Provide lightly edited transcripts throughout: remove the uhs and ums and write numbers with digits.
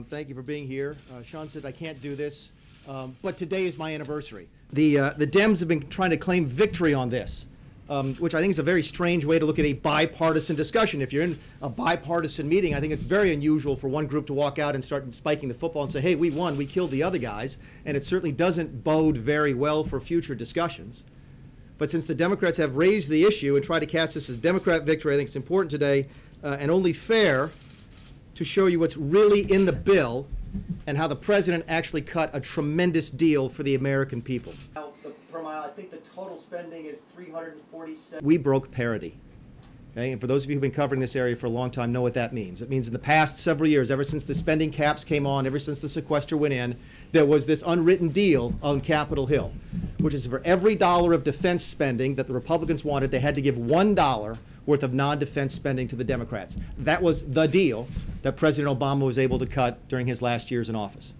Thank you for being here. Sean said I can't do this, but today is my anniversary. The Dems have been trying to claim victory on this, which I think is a very strange way to look at a bipartisan discussion. If you're in a bipartisan meeting, I think it's very unusual for one group to walk out and start spiking the football and say, hey, we won, we killed the other guys, and it certainly doesn't bode very well for future discussions. But since the Democrats have raised the issue and tried to cast this as Democrat victory, I think it's important today and only fair to show you what's really in the bill and how the president actually cut a tremendous deal for the American people. Per mile, I think the total spending is $347. We broke parity. Okay? And for those of you who've been covering this area for a long time know what that means. It means in the past several years, ever since the spending caps came on, ever since the sequester went in, there was this unwritten deal on Capitol Hill, which is for every dollar of defense spending that the Republicans wanted, they had to give $1 worth of non-defense spending to the Democrats. That was the deal that President Obama was able to cut during his last years in office.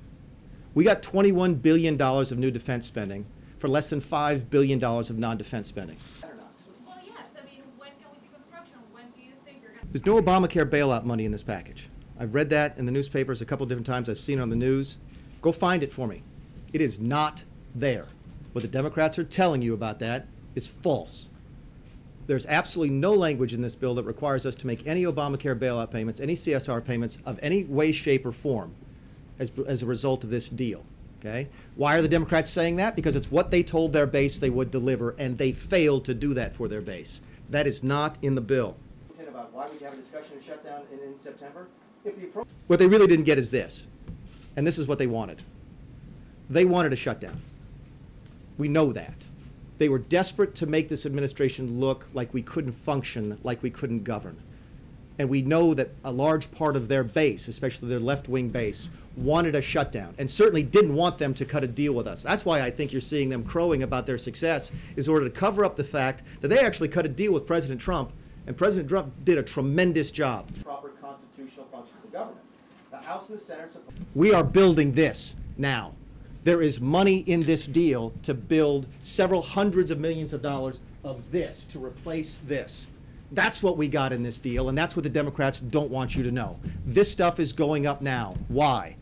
We got $21 billion of new defense spending for less than $5 billion of non-defense spending. Well, yes. I mean, when can we see construction? When do you think you're going to... There's no Obamacare bailout money in this package. I've read that in the newspapers a couple different times. I've seen it on the news. Go find it for me. It is not there. What the Democrats are telling you about that is false. There's absolutely no language in this bill that requires us to make any Obamacare bailout payments, any CSR payments of any way, shape, or form as a result of this deal. Okay? Why are the Democrats saying that? Because it's what they told their base they would deliver, and they failed to do that for their base. That is not in the bill. About why would you have a discussion of shutdown in September? What they really didn't get is this, and this is what they wanted. They wanted a shutdown. We know that. They were desperate to make this administration look like we couldn't function, like we couldn't govern. And we know that a large part of their base, especially their left-wing base, wanted a shutdown and certainly didn't want them to cut a deal with us. That's why I think you're seeing them crowing about their success, is in order to cover up the fact that they actually cut a deal with President Trump, and President Trump did a tremendous job. Proper constitutional function of the government. The House and the Senate. We are building this now. There is money in this deal to build several hundreds of millions of dollars of this, to replace this. That's what we got in this deal, and that's what the Democrats don't want you to know. This stuff is going up now. Why?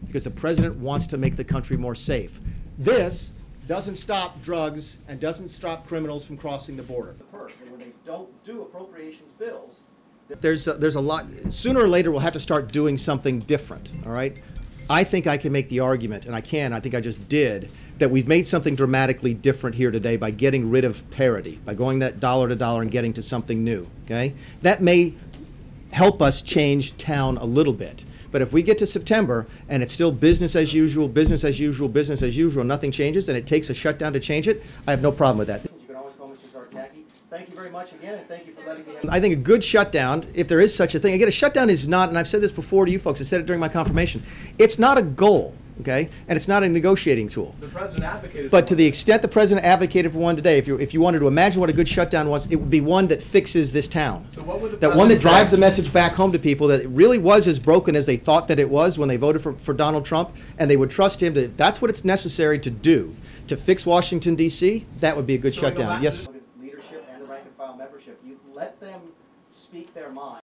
Because the president wants to make the country more safe. This doesn't stop drugs and doesn't stop criminals from crossing the border. And when they don't do appropriations bills, there's a lot. Sooner or later, we'll have to start doing something different, all right? I think I can make the argument, and I think I just did, that we've made something dramatically different here today by getting rid of parity, by going that dollar to dollar and getting to something new, okay? That may help us change town a little bit. But if we get to September and it's still business as usual, business as usual, business as usual, nothing changes, and it takes a shutdown to change it, I have no problem with that. You can always call Mr. Zartaki. Thank you very much again, and thank you for letting me have. I think a good shutdown, if there is such a thing, again, a shutdown is not, and I've said this before to you folks, I said it during my confirmation, it's not a goal, okay? And it's not a negotiating tool. The president advocated but to the extent the president advocated for one today, if you wanted to imagine what a good shutdown was, it would be one that fixes this town. So what would the that one that drives the message back home to people that it really was as broken as they thought that it was when they voted for Donald Trump, and they would trust him to, if that's what it's necessary to do to fix Washington, D.C., that would be a good shutdown. Yes. Leadership and the rank and file membership, you let them speak their mind.